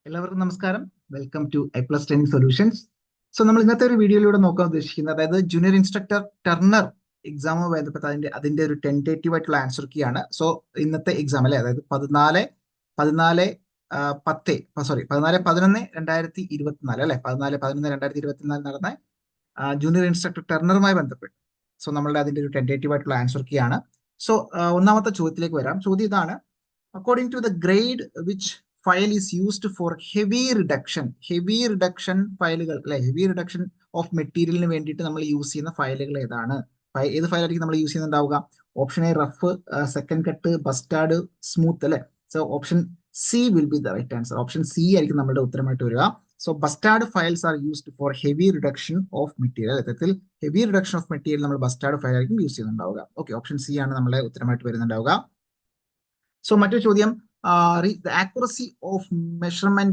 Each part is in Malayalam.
എല്ലാവർക്കും നമസ്കാരം. Welcome to I plus training solutions. So നമ്മൾ ഇന്നത്തെ ഒരു വീഡിയോയിലൂടെ നോക്കാൻ ഉദ്ദേശിക്കുന്നത്, അതായത് ജൂനിയർ ഇൻസ്ട്രക്ടർ ടർണർ എക്സാമുമായി ബന്ധപ്പെട്ട് അതിന്റെ ഒരു ടെന്റേറ്റീവ് ആയിട്ടുള്ള ആൻസർ കീ ആണ്. സോ ഇന്നത്തെ എക്സാം അല്ലെ, അതായത് 14/11/2024 അല്ലെ, 14/11/2024 നടന്ന ജൂനിയർ ഇൻസ്ട്രക്ടർ ടർണറുമായി ബന്ധപ്പെട്ട് നമ്മളുടെ അതിന്റെ ഒരു ടെന്റേറ്റീവ് ആയിട്ടുള്ള ആൻസർ കീ ആണ്. സോ ഒന്നാമത്തെ ചോദ്യത്തിലേക്ക് വരാം. ചോദ്യം ഇതാണ്: according to the grade which file is used for heavy reduction ഫയലുകൾ അല്ലെ, ഹെവി റിഡക്ഷൻ ഓഫ് മെറ്റീരിയലിന് വേണ്ടിയിട്ട് നമ്മൾ യൂസ് ചെയ്യുന്ന ഫയലുകൾ ഏതാണ്? ഏത് ഫയലായിരിക്കും നമ്മൾ യൂസ് ചെയ്യുന്നുണ്ടാവുക? Option A rough, second cut, bastard, smooth അല്ലെ. So option C will be the right answer. Option C ആയിരിക്കും നമ്മുടെ ഉത്തരമായിട്ട് വരിക. So bastard files are used for heavy reduction of material. യഥാർത്ഥത്തിൽ ഹെവി റിഡക്ഷൻ ഓഫ് മെറ്റീരിയൽ നമ്മൾ ബസ്റ്റാർഡ് ഫയൽ ആയിരിക്കും യൂസ് ചെയ്യുന്നുണ്ടാവുക. ഓക്കെ, ഓപ്ഷൻ സി ആണ് നമ്മുടെ ഉത്തരമായിട്ട് വരുന്നുണ്ടാവുക. സോ മറ്റൊരു ചോദ്യം: the accuracy of measurement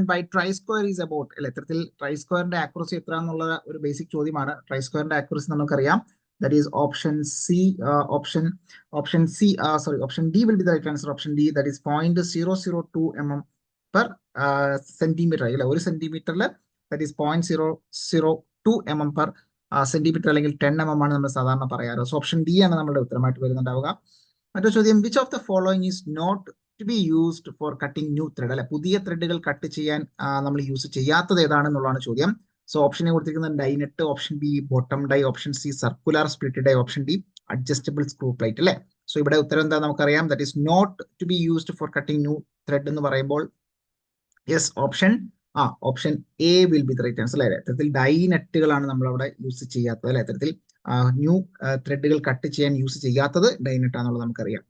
by try square is about അല്ലെ. ഇത്തരത്തിൽ ട്രൈ സ്ക്വയറിന്റെ ആക്യുറസി എത്ര എന്നുള്ള ഒരു ബേസിക് ചോദ്യമാണ്. ട്രൈ സ്ക്വയറിന്റെ ആക്യുറസി നമുക്കറിയാം, that is option D will be the right answer. Option D, that is 0.002 mm per centimetre അല്ലെ. ഒരു സെന്റിമീറ്ററിൽ that is 0.002 mm per centimetre അല്ലെങ്കിൽ 10 mm ആണ് നമ്മൾ സാധാരണ പറയാറ്. സോ ഓപ്ഷൻ ഡി ആണ് നമ്മുടെ ഉത്തരമായിട്ട് വരുന്നുണ്ടാവുക. മറ്റൊരു ചോദ്യം: which of the following is not to be used for cutting new thread അല്ലെ. പുതിയ ത്രെഡുകൾ കട്ട് ചെയ്യാൻ നമ്മൾ യൂസ് ചെയ്യാത്തത് ഏതാണെന്നുള്ളതാണ് ചോദ്യം. സോ ഓപ്ഷൻ എ കൊടുത്തിരിക്കുന്നത് dienut, option B bottom die, option C circular split die, option D adjustable screw plate അല്ലെ. സോ ഇവിടെ ഉത്തരം എന്താ നമുക്കറിയാം, that is not to be used for cutting new thread എന്ന് പറയുമ്പോൾ yes, option A will be the right answer അല്ലെ. ഇത്തരത്തിൽ ഡൈനെറ്റുകളാണ് നമ്മൾ അവിടെ യൂസ് ചെയ്യാത്തത് അല്ലെ. ഇത്തരത്തിൽ ന്യൂ ത്രെഡുകൾ കട്ട് ചെയ്യാൻ യൂസ് ചെയ്യാത്തത് ഡൈനെറ്റ് ആണെന്നുള്ളത് നമുക്കറിയാം.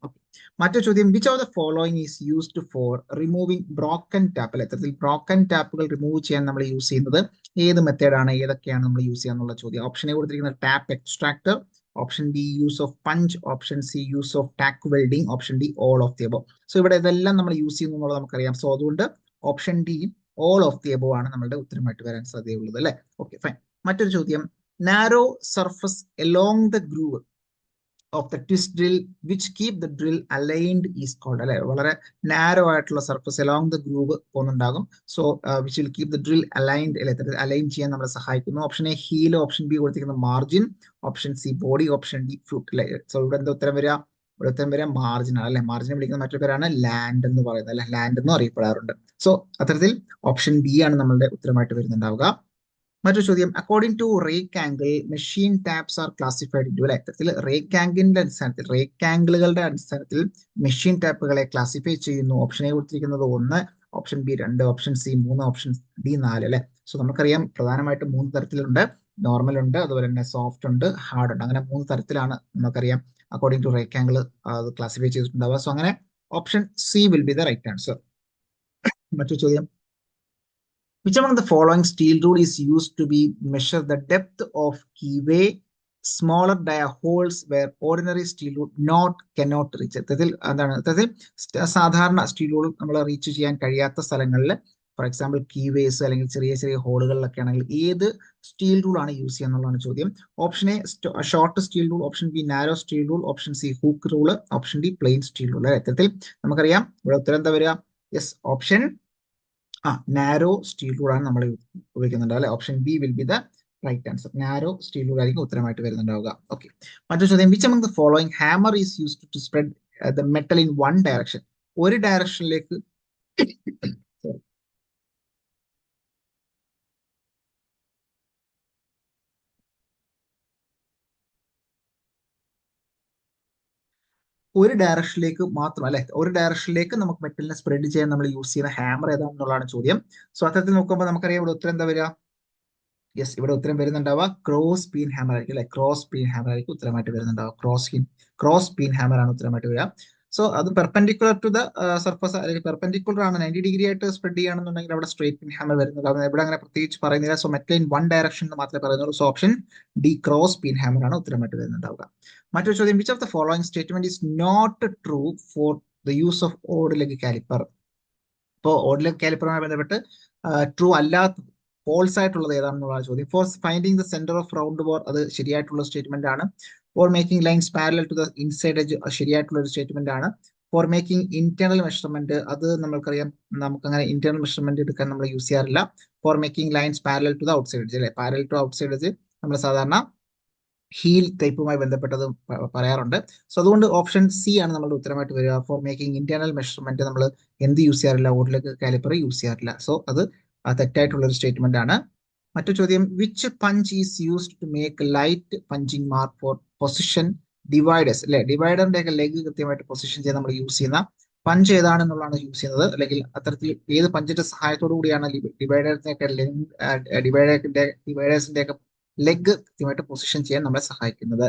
മറ്റൊരു ചോദ്യം: which of the following is used four removing broken tap അല്ലെ. ഇത്തരത്തിൽ ബ്രോക്കൺ ടാപ്പുകൾ റിമൂവ് ചെയ്യാൻ നമ്മൾ യൂസ് ചെയ്യുന്നത് ഏത് മെത്തേഡാണ്, ഏതൊക്കെയാണ് നമ്മൾ യൂസ് ചെയ്യാന്നുള്ള ചോദ്യം. ഓപ്ഷൻ എ കൊടുത്തിരിക്കുന്നത് tap extractor, option B use of punch, option C use of tack welding, option D all of the above. So ഇവിടെ ഇതെല്ലാം നമ്മൾ യൂസ് ചെയ്യുന്നു എന്നുള്ളത് നമുക്കറിയാം. സോ അതുകൊണ്ട് option D all of the above ആണ് നമ്മുടെ ഉത്തരമായിട്ട് വരാൻ സാധ്യതയുള്ളത് അല്ലെ. Okay, fine. മറ്റൊരു ചോദ്യം: narrow surface along the groove of the twist drill which keep the drill aligned is called അല്ലെ. വളരെ നാരോ ആയിട്ടുള്ള സർഫസ് along the groove പോകുന്നുണ്ടാകും. So which will keep the drill aligned അല്ലെ, അലൈൻ ചെയ്യാൻ നമ്മളെ സഹായിക്കുന്നു. Option A heel, option B കൊടുത്തിരിക്കുന്ന margin, option C body, option D flute അല്ലെ. സോ ഇവിടെ എന്താ ഉത്തരം വരിക? ഇവിടെ ഉത്തരം വരിക മാർജിൻ ആണ് അല്ലെ. മാർജിനെ വിളിക്കുന്ന മറ്റൊരു പേരാണ് ലാൻഡ് എന്ന് പറയുന്നത് അല്ലെ. ലാൻഡ് എന്നും അറിയപ്പെടാറുണ്ട്. സോ അത്തരത്തിൽ ഓപ്ഷൻ ബി ആണ് നമ്മളുടെ ഉത്തരമായിട്ട് വരുന്നുണ്ടാവുക. മറ്റൊരു ചോദ്യം: according to rake angle machine taps are classified into അല്ലെ. ഇത്തരത്തിൽ റേക്ക് ആംഗിളുകളുടെ അടിസ്ഥാനത്തിൽ മെഷീൻ ടാപ്പുകളെ ക്ലാസിഫൈ ചെയ്യുന്നു. ഓപ്ഷൻ എ കൊടുത്തിരിക്കുന്നത് 1, option B 2, option C 3, option D 4 അല്ലെ. സോ നമുക്കറിയാം പ്രധാനമായിട്ടും 3 തരത്തിലുണ്ട്. നോർമൽ ഉണ്ട്, അതുപോലെ തന്നെ സോഫ്റ്റ് ഉണ്ട്, ഹാർഡ് ഉണ്ട്. അങ്ങനെ 3 തരത്തിലാണ് നമുക്കറിയാം according to rake angle classify ചെയ്തിട്ടുണ്ടാവുക. സോ അങ്ങനെ option C will be the right answer. മറ്റൊരു ചോദ്യം: which among the following steel rule is used to be measure the depth of keyway smaller dia holes where ordinary steel rule cannot reach? സാധാരണ സ്റ്റീൽ റൂൾ നമ്മൾ റീച്ച് ചെയ്യാൻ കഴിയാത്ത സ്ഥലങ്ങളിൽ, ഫോർ എക്സാമ്പിൾ കീവേസ് അല്ലെങ്കിൽ ചെറിയ ചെറിയ ഹോളുകളിലൊക്കെ ആണെങ്കിൽ ഏത് സ്റ്റീൽ റൂൾ ആണ് യൂസ് ചെയ്യുക എന്നുള്ളതാണ് ചോദ്യം. Option A short steel rule, option B narrow steel rule, option C hook rule, option D plain steel rule. ഇത്തരത്തിൽ നമുക്കറിയാം ഇവിടെ ഉത്തരം എന്താ വരിക? Yes, option narrow steel rule ആണ് നമ്മൾ ഉപയോഗിക്കുന്നുണ്ട് അല്ലെ. Option B will be the right answer. Narrow steel rule ആയിരിക്കും ഉത്തരമായിട്ട് വരുന്നുണ്ടാവുക. ഓക്കെ, മറ്റൊരു ചോദ്യം: which among the following hammer is used to spread the metal in one direction? ഒരു ഡയറക്ഷനിലേക്ക് മാത്രം അല്ലെ, ഒരു ഡയറക്ഷനിലേക്ക് നമുക്ക് മെറ്റലിനെ സ്പ്രെഡ് ചെയ്യാൻ നമ്മൾ യൂസ് ചെയ്യുന്ന ഹാമർ ഏതാണെന്നുള്ളതാണ് ചോദ്യം. സോ അത്തരത്തിൽ നോക്കുമ്പോൾ നമുക്കറിയാം ഇവിടെ ഉത്തരം എന്താ വരിക? യെസ്, ഇവിടെ ഉത്തരം വരുന്നുണ്ടാവുക ക്രോസ് പീൻ ഹാമർ ആയിരിക്കും അല്ലെ. ക്രോസ് പീൻ ഹാമർ ആയിരിക്കും ഉത്തരമായിട്ട് വരുന്നുണ്ടാവുക. ക്രോസ് പീൻ ഹാമർ ആണ് ഉത്തരമായിട്ട് വരിക. സോ അത് പെർപെൻഡിക്കുലർ ടു ദ സർഫസ് അല്ലെങ്കിൽ പെർപെൻഡിക്കുലർ ആണ്, 90 ഡിഗ്രി ആയിട്ട് സ്പ്രെഡ് ചെയ്യുകയാണെന്നുണ്ടെങ്കിൽ അവിടെ സ്ട്രേറ്റ് പിൻ ഹാമർ വരുന്നുണ്ടാവും. ഇവിടെ അങ്ങനെ പ്രത്യേകിച്ച് പറയുന്നില്ല. So metal in one direction എന്ന് മാത്രമേ പറയുന്നുള്ളൂ. So option D cross pin hammer ആണ് ഉത്തരമായിട്ട് വരുന്നുണ്ടാവുക. മറ്റൊരു ചോദ്യം: which of the following statement is not true for the use of odd leg caliper? ഇപ്പോൾ ഓഡ് ലെഗ് കാലിപ്പറുമായി ബന്ധപ്പെട്ട് ട്രൂ അല്ലാത്ത, ഫോൾസ് ആയിട്ടുള്ളത് ഏതാണെന്നുള്ള ചോദ്യം. For finding the centre of round bore, അത് ശരിയായിട്ടുള്ള സ്റ്റേറ്റ്മെന്റ് ആണ്. For making lines parallel to the inside edge, ശരിയായിട്ടുള്ള ഒരു സ്റ്റേറ്റ്മെന്റ് ആണ്. ഫോർ മേക്കിംഗ് ഇന്റേണൽ മെഷർമെന്റ് അത് നമുക്കറിയാം, നമുക്കങ്ങനെ ഇന്റേണൽ മെഷർമെന്റ് എടുക്കാൻ നമ്മൾ യൂസ് ചെയ്യാറില്ല. For making lines parallel to the outside edge അല്ലെ, parallel to outside edge നമ്മൾ സാധാരണ ഹീൽ ടൈപ്പുമായി ബന്ധപ്പെട്ടത് പറയാറുണ്ട്. സോ അതുകൊണ്ട് ഓപ്ഷൻ സി ആണ് നമ്മുടെ ഉത്തരമായിട്ട് വരിക. ഫോർ മേക്കിംഗ് ഇന്റേണൽ മെഷർമെന്റ് നമ്മൾ എന്ത് യൂസ് ചെയ്യാറില്ല, ഓഡിലേക്ക് കാലിപ്പർ യൂസ് ചെയ്യാറില്ല. സോ അത് തെറ്റായിട്ടുള്ള ഒരു സ്റ്റേറ്റ്മെന്റ് ആണ്. മറ്റു ചോദ്യം, which punch is used to make light punching mark for position dividers അല്ലെ, ഡിവൈഡറിന്റെ ഒക്കെ ലെഗ് കൃത്യമായിട്ട് പൊസിഷൻ ചെയ്യാൻ നമ്മൾ യൂസ് ചെയ്യുന്ന പഞ്ച് ഏതാണെന്നുള്ളതാണ് യൂസ് ചെയ്യുന്നത്, അല്ലെങ്കിൽ അത്തരത്തിൽ ഏത് പഞ്ചിന്റെ സഹായത്തോടു കൂടിയാണ് ഡിവൈഡേഴ്സിന്റെ ഒക്കെ ഡിവൈഡേഴ്സിന്റെ ഒക്കെ ലെഗ് കൃത്യമായിട്ട് പൊസിഷൻ ചെയ്യാൻ നമ്മളെ സഹായിക്കുന്നത്.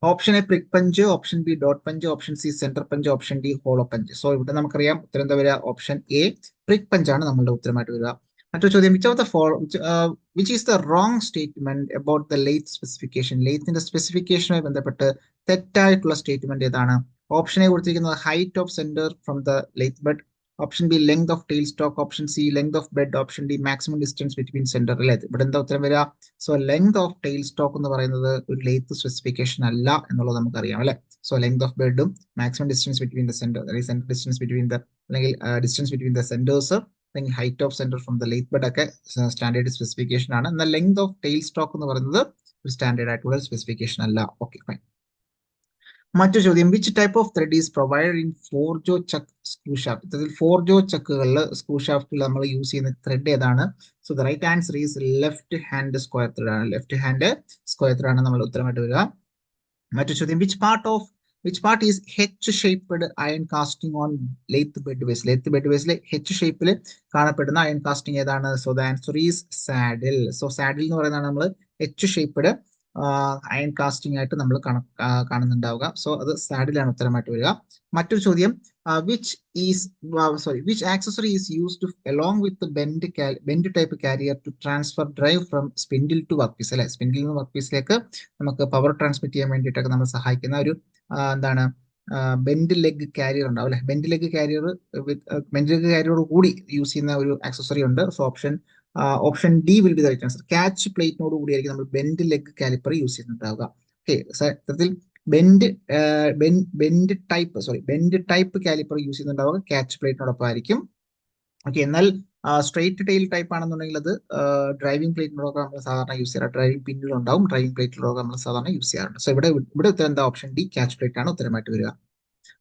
Option A prick punch, option B dot punch, option C centre punch, option D hollow punch. So ഇവിടെ നമുക്കറിയാം ഉത്തരം എന്താ വരിക, ഓപ്ഷൻ എ പ്രിക് പഞ്ച് ആണ് നമ്മളുടെ ഉത്തരമായിട്ട് വരിക. മറ്റൊരു ചോദ്യം, which is the wrong statement about the lathe specification, ലെയ്ത്തിന്റെ സ്പെസിഫിക്കേഷനുമായി ബന്ധപ്പെട്ട് തെറ്റായിട്ടുള്ള സ്റ്റേറ്റ്മെന്റ് ഏതാണ്? ഓപ്ഷൻ എ കൊടുത്തിരിക്കുന്നത് height of centre from the lathe bed, option B length of tail stock, option C length of bed, option D maximum distance between centre അല്ലെ. ഇവിടെ എന്താ ഉത്തരം വരിക? So length of tail stock എന്ന് പറയുന്നത് ഒരു ലെയ്ത്ത് സ്പെസിഫിക്കേഷൻ അല്ല എന്നുള്ളത് നമുക്കറിയാം അല്ലെ. സോ ലെങ്ത് ഓഫ് ബെഡും maximum distance between the centre, അല്ലെങ്കിൽ സെന്റർ ഡിസ്റ്റൻസ് ബിറ്റ്വീൻ ദ, അല്ലെങ്കിൽ ഡിസ്റ്റൻസ് ബിറ്റ്വീൻ ദ സെന്റേഴ്സ്, അല്ലെങ്കിൽ height of centre from the lathe bed ഒക്കെ സ്റ്റാൻഡേർഡ് സ്പെസിഫിക്കേഷൻ ആണ്. എന്നാൽ ലെങ്ത് ഓഫ് ടെയിൽ സ്റ്റോക്ക് എന്ന് പറയുന്നത് ഒരു സ്റ്റാൻഡേർഡ് ആയിട്ടുള്ള സ്പെസിഫിക്കേഷൻ അല്ല. Okay fine. മറ്റു ചോദ്യം, which type of thread is provided in four jaw chuck screw shaft, ഇതിൽ ഫോർജോ ചക്കുകളിൽ സ്ക്രൂ ഷാഫ്റ്റിൽ നമ്മൾ യൂസ് ചെയ്യുന്ന ത്രെഡ് ഏതാണ്? So the right answer is left hand square thread ആണ്. ലെഫ്റ്റ് ഹാൻഡ് സ്ക്വയർ ത്രെഡ് ആണ് നമ്മൾ ഉത്തരമായിട്ട് വരിക. മറ്റു ചോദ്യം, which part is H shaped iron casting on lathe bed ways, lathe bed വേസിൽ എച്ച് ഷേപ്പിൽ കാണപ്പെടുന്ന അയൺ കാസ്റ്റിംഗ് ഏതാണ്? So the answer is saddle. So saddle എന്ന് പറയുന്നതാണ് നമ്മൾ എച്ച് ഷേപ്ഡ് അയൺ കാസ്റ്റിംഗ് ആയിട്ട് നമ്മൾ കാണുന്നുണ്ടാവുക. സോ അത് സാഡിലാണ് ഉത്തരമായിട്ട് വരിക. മറ്റൊരു ചോദ്യം, which accessory is used along with bend type carrier to transfer drive from spindle to work piece അല്ലെ, സ്പിൻഡിൽ നിന്ന് വർക്ക് പീസിലേക്ക് നമുക്ക് പവർ ട്രാൻസ്മിറ്റ് ചെയ്യാൻ വേണ്ടിയിട്ടൊക്കെ നമ്മൾ സഹായിക്കുന്ന ഒരു എന്താണ് ബെൻഡ് ലെഗ് കാരിയർ ഉണ്ടാവും അല്ലെ. ബെൻഡ് ലെഗ് കാരിയറോട് കൂടി യൂസ് ചെയ്യുന്ന ഒരു ആക്സസറി ഉണ്ട്. So option D will be the right answer. Catch പ്ലേറ്റിനോട് കൂടിയായിരിക്കും നമ്മൾ ബെൻഡ് ലെഗ് കാലിപ്പർ യൂസ് ചെയ്യുന്നുണ്ടാവുക. ഓക്കെ, ഇത്തരത്തിൽ ബെൻഡ് ടൈപ്പ് കാലിപ്പർ യൂസ് ചെയ്യുന്നുണ്ടാവുക ക്യാച്ച് പ്ലേറ്റിനോടൊപ്പം ആയിരിക്കും. ഓക്കെ, എന്നാൽ സ്ട്രെയിറ്റ് ടെയിൽ ടൈപ്പ് ആണെന്നുണ്ടെങ്കിൽ അത് ഡ്രൈവിംഗ് പ്ലേറ്റിനോടൊക്കെ നമ്മൾ സാധാരണ യൂസ് ചെയ്യാറ്, ഡ്രൈവിംഗ് പിന്നിലുണ്ടാവും, ഡ്രൈവിംഗ് പ്ലേറ്റിനോടൊക്കെ നമ്മൾ സാധാരണ യൂസ് ചെയ്യാറുണ്ട്. സോ ഇവിടെ ഉത്തരം എന്താ? ഓപ്ഷൻ ഡി ക്യാച്ച് പ്ലേറ്റ് ആണ് ഉത്തരമായിട്ട് വരിക.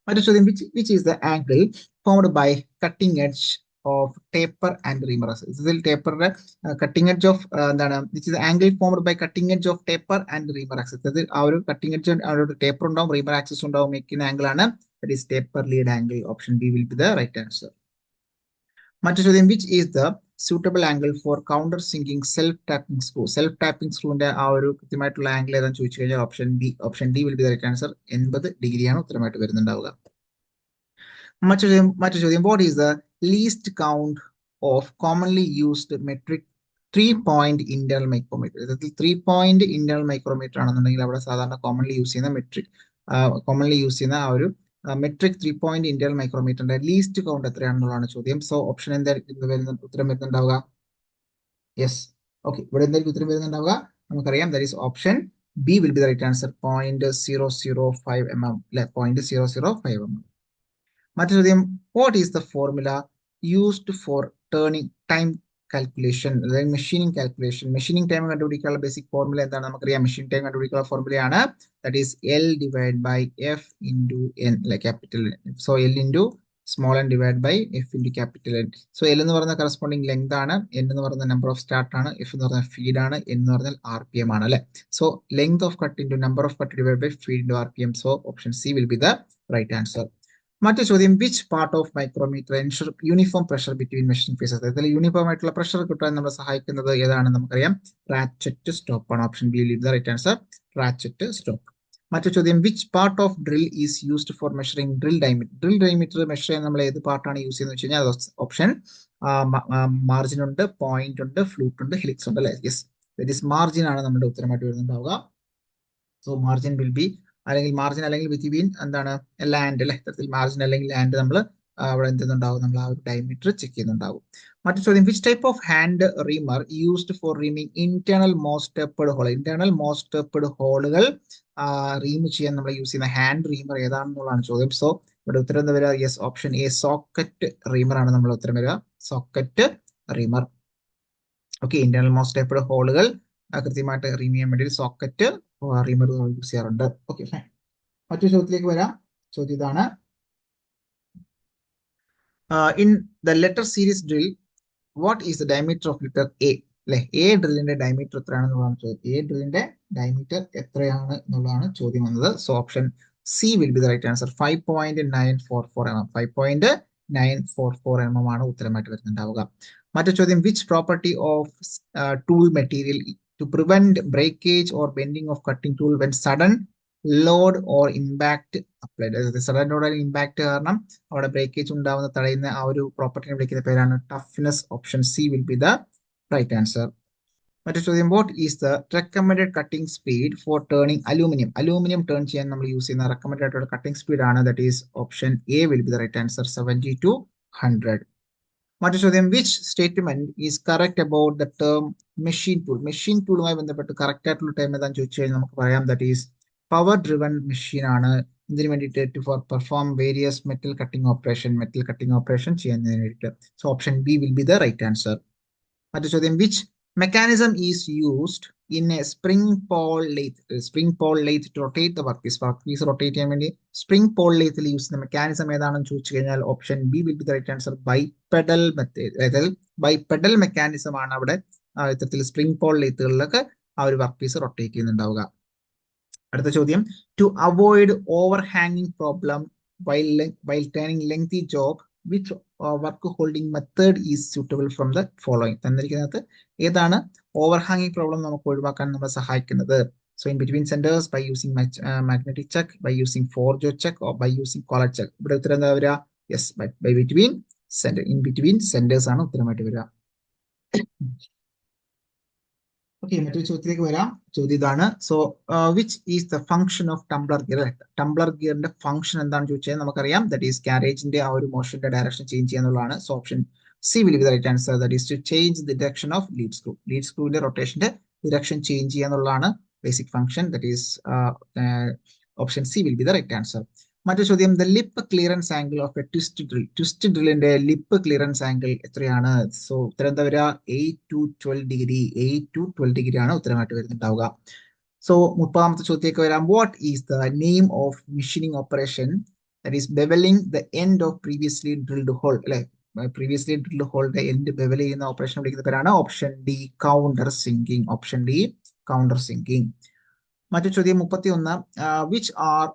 മറ്റു ചോദ്യം, which is the angle formed by cutting edge of taper and reamer axis, ഇതിൽ ടേപ്പറിന്റെ കട്ടിംഗ് എഡ്ജ് ഓഫ് എന്താണ്, which is angle formed by cutting edge of taper and reamer axis, ഇതിൽ ആ ഒരു കട്ടിംഗ് എഡ്ജ് ടേപ്പർ ഉണ്ടാവും, റീമർ ആക്സിസ് ഉണ്ടാവും, മേക്കുന്ന ആംഗിൾ ആണ്, that is taper lead angle. Option B will be the right answer. മറ്റു ചോദ്യം, which is the suitable angle for counter sinking self tapping screw, self tapping സ്ക്രൂവിന്റെ ആ ഒരു കൃത്യമായിട്ടുള്ള ആംഗിൾ ഏതാണെന്ന് ചോദിച്ചു കഴിഞ്ഞാൽ option D will be the right answer. 80 ഡിഗ്രിയാണ് ഉത്തരമായിട്ട് വരുന്നുണ്ടാവുക. മറ്റു ചോദ്യം, what is the least count of commonly used metric 3-point internal micrometer, ഇതിൽ 3-point ഇന്റേണൽ മൈക്രോമീറ്റർ ആണെന്നുണ്ടെങ്കിൽ അവിടെ സാധാരണ കോമൺലി യൂസ് ചെയ്യുന്ന ആ ഒരു മെട്രിക് 3-point ഇന്റേണൽ മൈക്രോമീറ്ററിന്റെ ലീസ്റ്റ് കൗണ്ട് എത്രയാണെന്നുള്ളതാണ് ചോദ്യം. സോ ഓപ്ഷൻ എന്തായിരിക്കും ഉത്തരം വരുന്നുണ്ടാവുക? യെസ്, ഓക്കെ, ഇവിടെ എന്തായിരിക്കും ഉത്തരം വരുന്നുണ്ടാവുക? നമുക്കറിയാം, that is option B will be the right answer. 0.005 mm അല്ലെ, 0.005 mm. മറ്റു ചോദ്യം, what is the formula used for turning time calculation, അതായത് മെഷീനിങ് കാൽക്കുലേഷൻ, മെഷീനിങ് ടൈം കണ്ടുപിടിക്കാനുള്ള ബേസിക് ഫോർമുല എന്താണ്? നമുക്കറിയാം, മെഷീൻ ടൈം കണ്ടുപിടിക്കാനുള്ള ഫോർമുലയാണ് that is L divide by F into N അല്ലെ, capital N. So L into small n divide by F into capital N. So L എന്ന് പറയുന്ന കറസ്പോണ്ടിങ് ലെങ്ത് ആണ്, N എന്ന് പറയുന്ന നമ്പർ ഓഫ് സ്റ്റാർട്ട് ആണ്, F എന്ന് പറഞ്ഞാൽ ഫീഡ് ആണ്, N എന്ന് പറഞ്ഞാൽ RPM ആണ് അല്ലെ. So length of cut into number of cut divide by feed into RPM. So option C will be the right answer. മറ്റു ചോദ്യം, which part of micrometer ensure uniform pressure between machining pieces, ഇതിൽ യൂണിഫോം ആയിട്ടുള്ള പ്രഷർ കിട്ടാൻ നമ്മളെ സഹായിക്കുന്നത് ഏതാണ്? നമുക്കറിയാം, റാച്ചറ്റ് സ്റ്റോപ്പ് ആണ്. Option B will be the right answer, ratchet stop. മറ്റു ചോദ്യം, which part of drill is used for measuring drill diameter measure ചെയ്യാൻ നമ്മൾ ഏത് പാർട്ടാണ് യൂസ് ചെയ്യുന്നത് വെച്ച് കഴിഞ്ഞാൽ ഓപ്ഷൻ മാർജിൻ ഉണ്ട്, പോയിന്റ് ഉണ്ട്, ഫ്ലൂട്ട് ഉണ്ട്, ഹെലിക്സ് ഉണ്ട് അല്ലെ. യെസ്, ദാറ്റ് ഈസ് മാർജിൻ ആണ് നമ്മുടെ ഉത്തരമായിട്ട് വരുന്നുണ്ടാവുക. സോ മാർജിൻ വിൽ ബി, അല്ലെങ്കിൽ മാർജിൻ അല്ലെങ്കിൽ ബിറ്റ്വീൻ എന്താണ് ലാൻഡ് അല്ലെ, ഇത്തരത്തിൽ മാർജിൻ അല്ലെങ്കിൽ ലാൻഡ് നമ്മൾ അവിടെ എന്തുണ്ടാവും, നമ്മൾ ആ ഒരു ഡയമീറ്റർ ചെക്ക് ചെയ്യുന്നുണ്ടാവും. മറ്റു ചോദ്യം, which type of hand reamer used for reaming internal most stepped hole, internal most stepped ഹോളുകൾ റീം ചെയ്യാൻ നമ്മൾ യൂസ് ചെയ്യുന്ന ഹാൻഡ് റീമർ ഏതാണെന്നുള്ളതാണ് ചോദ്യം. സോ ഇവിടെ ഉത്തരം എന്താ വരിക? Yes, option A socket reamer ആണ് നമ്മൾ ഉത്തരം വരിക. Socket reamer. Okay, internal most എപ്പോഴും ഹോളുകൾ കൃത്യമായിട്ട് റീം ചെയ്യാൻ വേണ്ടി സോക്കറ്റ് റീമർ യൂസ് ചെയ്യാറുണ്ട്. ഓക്കെ, മറ്റൊരു ചോദ്യത്തിലേക്ക് വരാം. ചോദ്യം ഇതാണ്, in the letter series drill what is the diameter of letter A? അല്ലെ, എ ഡ്രില്ലിന്റെ ഡയമീറ്റർ എത്രയാണെന്നുള്ളതാണ് ചോദ്യം. എ ഡ്രില്ലിന്റെ ഡയമീറ്റർ എത്രയാണ് എന്നുള്ളതാണ് ചോദ്യം വന്നത്. So option C will be the right answer. 5.944 mm. 5.944 mm ആണ് ഉത്തരമായിട്ട് വരുന്നുണ്ടാവുക. മറ്റു ചോദ്യം, which property of tool material to prevent breakage or bending of cutting tool when sudden load or impact applied? Sudden load or impact കാരണം അവിടെ ബ്രേക്കേജ് ഉണ്ടാവുന്ന തടയുന്ന ആ ഒരു പ്രോപ്പർട്ടിനെ വിളിക്കുന്ന പേരാണ് toughness. Option C will be the right answer. മറ്റു ചോദ്യം, what is the recommended cutting speed for turning aluminium? Aluminium turn ചെയ്യാൻ നമ്മൾ യൂസ് ചെയ്യുന്ന റെക്കമെൻഡ് ആയിട്ടുള്ള കട്ടിംഗ് സ്പീഡ് ആണ്. That is option A will be the right answer. 70 to 100. മറ്റു ചോദ്യം, which statement is correct about the term machine tool? Machine ടൂളുമായി ബന്ധപ്പെട്ട് കറക്റ്റ് ആയിട്ടുള്ള ടേം ഏതാണെന്ന് ചോദിച്ചു കഴിഞ്ഞാൽ നമുക്ക് പറയാം, that is power driven machine ആണ്. ഇതിന് വേണ്ടിയിട്ട് for perform various metal cutting operation ചെയ്യുന്നതിന് വേണ്ടിയിട്ട്. So option B will be the right answer. മറ്റു ചോദ്യം, which mechanism is used in a spring pole lathe to rotate the work piece rotate ചെയ്യാൻ വേണ്ടി സ്പ്രിംഗ് പോൾ ലെയ്ത്തിൽ യൂസ് ചെയ്യുന്ന മെക്കാനിസം ഏതാണെന്ന് ചോദിച്ചു കഴിഞ്ഞാൽ option B will be the right answer. Bipedal method, അതായത് ബൈപെഡൽ മെക്കാനിസം ആണ് അവിടെ ഇത്തരത്തിൽ സ്പ്രിംഗ് പോൾ ലെയ്ത്തുകളിലൊക്കെ ആ ഒരു വർക്ക് പീസ് റൊട്ടേറ്റ് ചെയ്യുന്നുണ്ടാവുക. അടുത്ത ചോദ്യം, ടു അവോയ്ഡ് ഓവർ ഹാങ്ങിങ് problem while turning lengthy job which work holding method is suitable from the following? തന്നിരിക്കുന്നത് ഏതാണ് ഓവർ ഹാങ്ങിങ് പ്രോബ്ലം നമുക്ക് ഒഴിവാക്കാൻ നമ്മളെ സഹായിക്കുന്നത്? So in between centres, by using magnetic chuck, by using four jaw chuck, or by using collar chuck? ഇവിടെ ഉത്തരം എന്താ വരിക? Yes, by between centre. In between centres ആണ് ഉത്തരമായിട്ട് വരിക. ഓക്കെ, മറ്റൊരു ചോദ്യത്തിലേക്ക് വരാം. ചോദ്യം ഇതാണ്, so which is the function of tumbler gear? Tumbler ഗിയറിന്റെ ഫംഗ്ഷൻ എന്താണെന്ന് ചോദിച്ചാൽ നമുക്കറിയാം, ദാറ്റ് ഈസ് കാരേജിന്റെ ആ ഒരു മോഷന്റെ ഡയറക്ഷൻ ചേഞ്ച് ചെയ്യാന്നുള്ളതാണ്. So option C will be the right answer. That is to change the direction of lead സ്ക്രൂവിന്റെ റൊട്ടേഷന്റെ ഡിറക്ഷൻ ചേഞ്ച് ചെയ്യാന്നുള്ളതാണ് basic function. That is option C will be the right answer. മറ്റു ചോദ്യം, the lip clearance angle of a twist ഡ്രില്ലിന്റെ ലിപ്പ് ക്ലിയറൻസ് ആംഗിൾ എത്രയാണ്? സോ ഉത്തരം എന്താ വരിക? 8 to 12 ഡിഗ്രി. 8 to 12 ഡിഗ്രി ആണ് ഉത്തരമായിട്ട് വരുന്നുണ്ടാവുക. സോ 30ാമത്തെ ചോദ്യത്തേക്ക് വരാം. What is the name of machining operation that is bevelling the end of previously drilled hole? അല്ലെ, പ്രീവിയസ്ലി ഡ്രിൽഡ് ഹോളിന്റെ എൻഡ് ബെവൽ ചെയ്യുന്ന ഓപ്പറേഷൻ വിളിക്കുന്ന പേരാണ് option D countersinking. Option D countersinking. മറ്റു ചോദ്യം 31, which are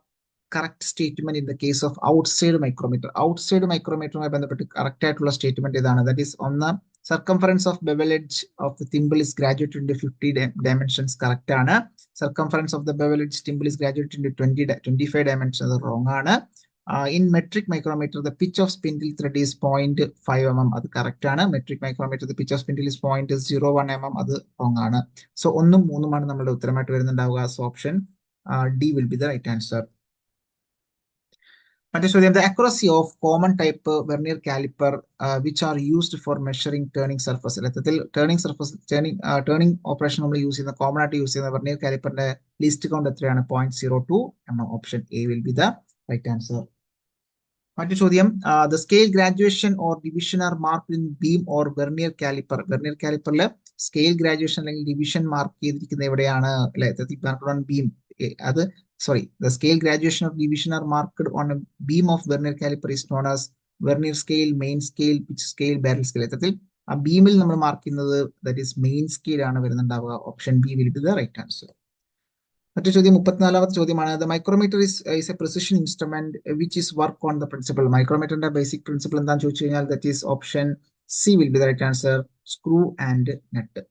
correct statement in the case of outside micrometer? Outside മൈക്രോമീറ്ററുമായി ബന്ധപ്പെട്ട് കറക്റ്റ് ആയിട്ടുള്ള സ്റ്റേറ്റ്മെന്റ് ഇതാണ്. ദാറ്റ് ഈസ് ഒന്ന്, circumference of bevel edge of the thimble is graduated into 50 dimensions. Correct ആണ്. Circumference of the bevel edge thimble is graduated into 25 dimension. അത് റോങ് ആണ്. In metric micrometer the pitch of spindle thread is 0.5 mm. അത് കറക്റ്റ് ആണ്. Metric micrometer the pitch of spindle is 0.01 mm. അത് റോങ് ആണ്. സോ 1 ഉം 3 ആണ് നമ്മുടെ ഉത്തരമായിട്ട് വരുന്നുണ്ടാവുക. So option D will be the right answer. മറ്റേ ചോദ്യം, the accuracy of common type vernier caliper which are used for measuring turning surface? യഥാർത്ഥത്തിൽ ടേണിംഗ് ഓപ്പറേഷൻ നമ്മൾ യൂസ് ചെയ്യുന്ന കോമൺ ആയിട്ട് യൂസ് ചെയ്യുന്ന വെർനിയർ കാലിപ്പറിന്റെ ലിസ്റ്റ് കൗണ്ട് എത്രയാണ്? 0.02 mm. Option A will be the right answer. മറ്റു ചോദ്യം, the scale graduation or division are mark in beam or vernier calliper? Vernier കാലിപ്പറിൽ സ്കെയിൽ ഗ്രാജുവേഷൻ അല്ലെങ്കിൽ ഡിവിഷൻ മാർക്ക് ചെയ്തിരിക്കുന്നത് എവിടെയാണ്? അല്ലെ, ബീം. അത് sorry, the scale graduation or division are marked on a beam of vernier caliper is known as vernier scale, main scale, pitch scale, barrel scale. യഥാർത്ഥത്തിൽ ആ ബീമിൽ നമ്മൾ മാർക്ക് ചെയ്യുന്നത് ദാറ്റ് ഈസ് മെയിൻ സ്കെയിൽ ആണ് വരുന്നുണ്ടാവുക. Option B will be the right answer. മറ്റു ചോദ്യം 34ാമത്തെ ചോദ്യമാണ്, the micrometer is a precision instrument which is work on the principle? മൈക്രോമീറ്ററിന്റെ ബേസിക് പ്രിൻസിപ്പിൾ എന്താണെന്ന് ചോദിച്ചു കഴിഞ്ഞാൽ that is option C will be the right answer. Screw and nut.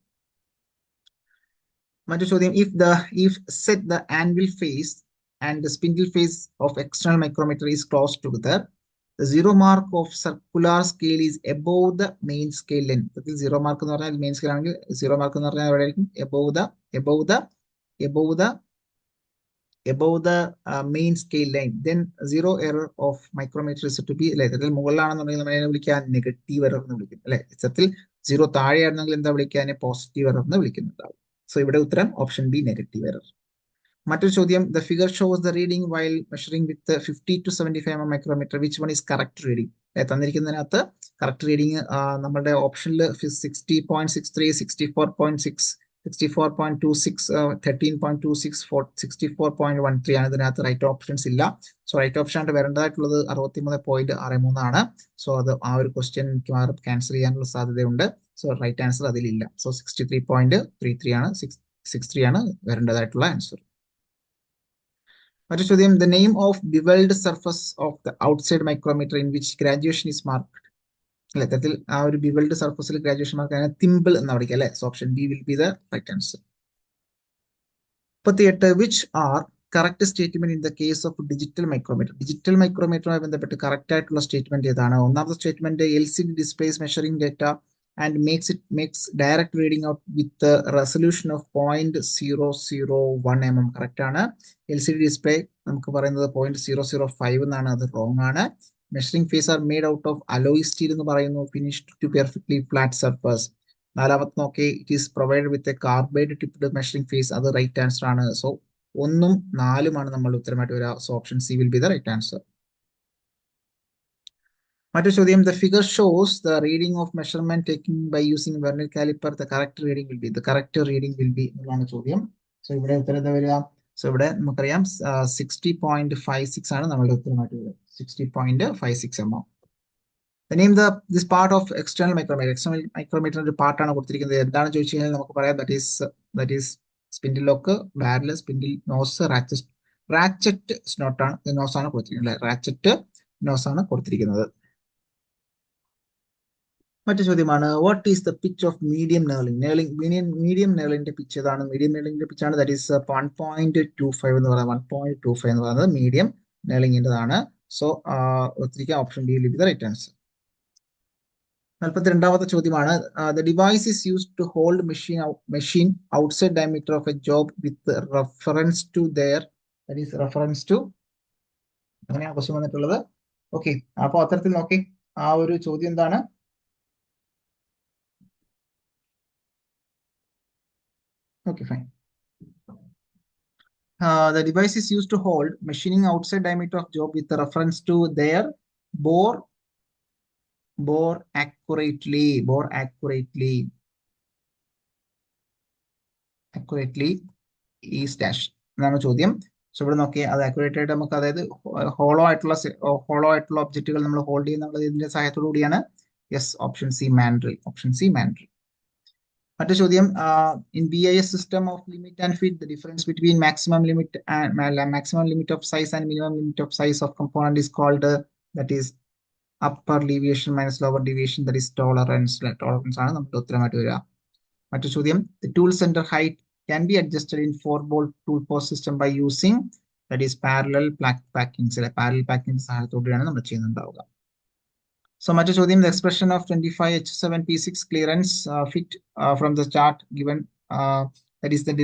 മറ്റു ചോദ്യം, if set the anvil face and the spindle face of external micrometer is close together, the zero mark of circular scale is above the main scale length. Zero mark എന്ന് പറഞ്ഞാൽ മെയിൻ സ്കെയിൽ ആണെങ്കിൽ സീറോ മാർക്ക് എന്ന് പറഞ്ഞാൽ എവിടെ ആയിരിക്കും? above the main scale line. Then zero error of micrometer is to be അല്ലെ, മുകളിലാണെന്നുണ്ടെങ്കിൽ നമ്മൾ വിളിക്കുക നെഗറ്റീവ് എറർ എന്ന് വിളിക്കും. അല്ലെ, സത്യത്തിൽ സീറോ താഴെയാണെന്നെങ്കിൽ എന്താ വിളിക്കുക? പോസിറ്റീവ് എറർ എന്ന് വിളിക്കുന്നുണ്ടാവും. സോ ഇവിടെ ഉത്തരം ഓപ്ഷൻ ബി നെഗറ്റീവ് എറർ. മറ്റൊരു ചോദ്യം, the figure shows the reading while measuring with 50 to 75 mm micrometer, which one is correct reading? തന്നിരിക്കുന്നതിനകത്ത് കറക്റ്റ് റീഡിംഗ് നമ്മുടെ ഓപ്ഷനിൽ 60.63, 64.6, 64.26, 13.26, 64.13 ആണ്. ഇതിനകത്ത് റൈറ്റ് ഓപ്ഷൻസ് ഇല്ല. സോ റൈറ്റ് ഓപ്ഷൻ ആയിട്ട് വരേണ്ടതായിട്ടുള്ളത് 63.63 ആണ്. സോ അത് ആ ഒരു ക്വസ്റ്റ്യൻ മിക്കവാറും ക്യാൻസൽ ചെയ്യാനുള്ള സാധ്യതയുണ്ട്. സോ റൈറ്റ് ആൻസർ അതിലില്ല. സോ 63.33 ആണ്, 63 ആണ് വരേണ്ടതായിട്ടുള്ള ആൻസർ. മറ്റു ചോദ്യം, the name of bevelled surface of the outside micrometer in which graduation is mark. അല്ലെ, തരത്തിൽ ആ ഒരു ബിവൽഡ് സർഫസിൽ ഗ്രാജുവേഷൻ മാർക്ക് തിമ്പിൾ എന്ന് വിളിക്കുക അല്ലെ. So option B will be the right answer. 38, which are correct statement in the case of digital micrometer. Digital മൈക്രോമീറ്ററുമായി ബന്ധപ്പെട്ട് കറക്റ്റ് ആയിട്ടുള്ള സ്റ്റേറ്റ്മെന്റ് ഏതാണ്? ഒന്നാമത്തെ statement, LCD displays measuring data and makes direct reading out with the resolution of 0.001 mm. Correct ആണ്. LCD ഡിസ്പ്ലേ നമുക്ക് പറയുന്നത് 0.005 എന്നാണ്, അത് റോങ് ആണ്. Measuring faces are made out of alloy steel എന്ന് പറയുന്നു, finished to perfectly flat surface. നാലാമത്തെ നോക്കി, it is provide with a carbide tipped measuring face, അത് റൈറ്റ് ആൻസർ ആണ്. സോ 1ഉം 4ഉമാണ് നമ്മൾ ഉത്തരമായിട്ട് വരിക. So option C will be the right answer. മറ്റൊരു ചോദ്യം, the figure shows the reading of measurement taking by using vernier caliper, the correct reading will be, the correct reading will be എന്നുള്ളതാണ് ചോദ്യം. സോ ഇവിടെ ഉത്തരം എന്താ വരിക? സോ ഇവിടെ നമുക്കറിയാം 60.56 ആണ് നമ്മുടെ ഉത്തരമായിട്ട് വരിക, 60.56 mm. Name this part of external micrometer. External മൈക്രോമീറ്ററിന്റെ പാർട്ടാണ് കൊടുത്തിരിക്കുന്നത്. എന്താണ് ചോദിച്ചു കഴിഞ്ഞാൽ നമുക്ക് പറയാം, that is spindle lock, barrel, spindle nose, ratchet nose ആണ് കൊടുത്തിരിക്കുന്നത്. റാച്ചറ്റ് നോസ് ആണ് കൊടുത്തിരിക്കുന്നത്. മറ്റു ചോദ്യമാണ്, what is the pitch of medium knurling? Medium നെർലിന്റെ പിച്ച് ഏതാണ്? മീഡിയം നെർലിന്റെ പിച്ചാണ്, ദാറ്റ് ഈസ് 1.25 എന്ന് പറയുന്നത്. 1.25 എന്ന് പറയുന്നത് മീഡിയം നെർലിംഗിൻ്റെതാണ്. സോ ഒത്തിരിക്കുക, option B will be the right answer. 42ാമത്തെ ചോദ്യമാണ്, the device is used to hold machine outside diameter of a job with reference to there, that is reference to, അങ്ങനെയാണ് ക്വസ്റ്റ്യൻ വന്നിട്ടുള്ളത്. ഓക്കെ, അപ്പൊ അത്തരത്തിൽ നോക്കി ആ ഒരു ചോദ്യം എന്താണ്? Okay, fine. The device is used to hold machining outside diameter of job with reference to their bore accurately is dash എന്നാണ് ചോദ്യം. സോ ഇവിടെ നോക്കിയാൽ അത് ആക്യുറേറ്റ് ആയിട്ട് നമുക്ക്, അതായത് ഹോളോ ആയിട്ടുള്ള ഒബ്ജക്റ്റുകൾ നമ്മൾ ഹോൾഡ് ചെയ്യുന്ന ഇതിന്റെ സഹായത്തോടു കൂടിയാണ്. Yes, option C mandrel. മറ്റു ചോദ്യം, in BIS system of limit and fit, the difference between maximum limit of size and minimum limit of size of component is called, that is upper deviation minus lower deviation, that is tolerance ആണ് നമ്മുടെ ഉത്തരമായിട്ട് വരിക. മറ്റു ചോദ്യം, the tool centre height can be adjusted in 4-bolt tool post system by using, that is parallel packing. Parallel packing സഹായത്തോടെയാണ് നമ്മൾ ചെയ്യുന്നുണ്ടാവുക. So മറ്റു ചോദ്യം, the expression of 25H7P6 clearance fit from the chart given, that is the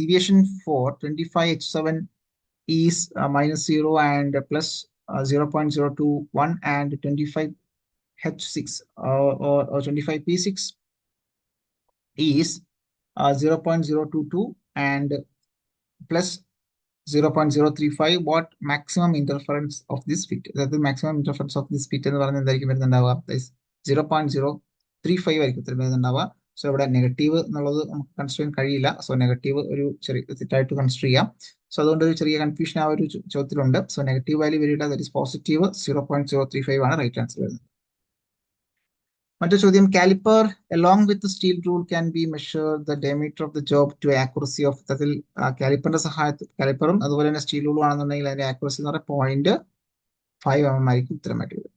deviation for 25H7 is -0 and plus 0.021, and 25H6 or 25P6 is 0.022 and plus 0.035. what maximum interference of this fit? അതായത് maximum interference of this fit എന്ന് പറയുന്നത് എന്തായിരിക്കും വരുന്നുണ്ടാവുക? 0.035 ആയിരിക്കും ഉത്തരം വരുന്നുണ്ടാവുക. സോ ഇവിടെ നെഗറ്റീവ് എന്നുള്ളത് നമുക്ക് കൺസിഡർ ചെയ്യാൻ കഴിയില്ല. സോ നെഗറ്റീവ് ഒരു ചെറിയ തെറ്റായിട്ട് കൺസിഡർ ചെയ്യാം. സോ അതുകൊണ്ട് ഒരു ചെറിയ കൺഫ്യൂഷൻ ആ ഒരു ചോദ്യത്തിലുണ്ട്. സോ നെഗറ്റീവ് വാല്യൂ വരിക, ദാറ്റ് ഈസ് പോസിറ്റീവ് 0.035 ആണ് റൈറ്റ് ആൻസർ വരുന്നത്. മറ്റു ചോദ്യം, caliper along with the steel rule can be measured the diameter of the job to accuracy of, അതിൽ കാലിപ്പറിന്റെ സഹായത്തിൽ, കാലിപ്പറും അതുപോലെ തന്നെ സ്റ്റീൽ റൂളും ആണെന്നുണ്ടെങ്കിൽ അതിന്റെ ആക്യുറസി എന്ന് പറയുന്നത് 0.5 mm ആയിരിക്കും ഉത്തരമായിട്ട് വരും.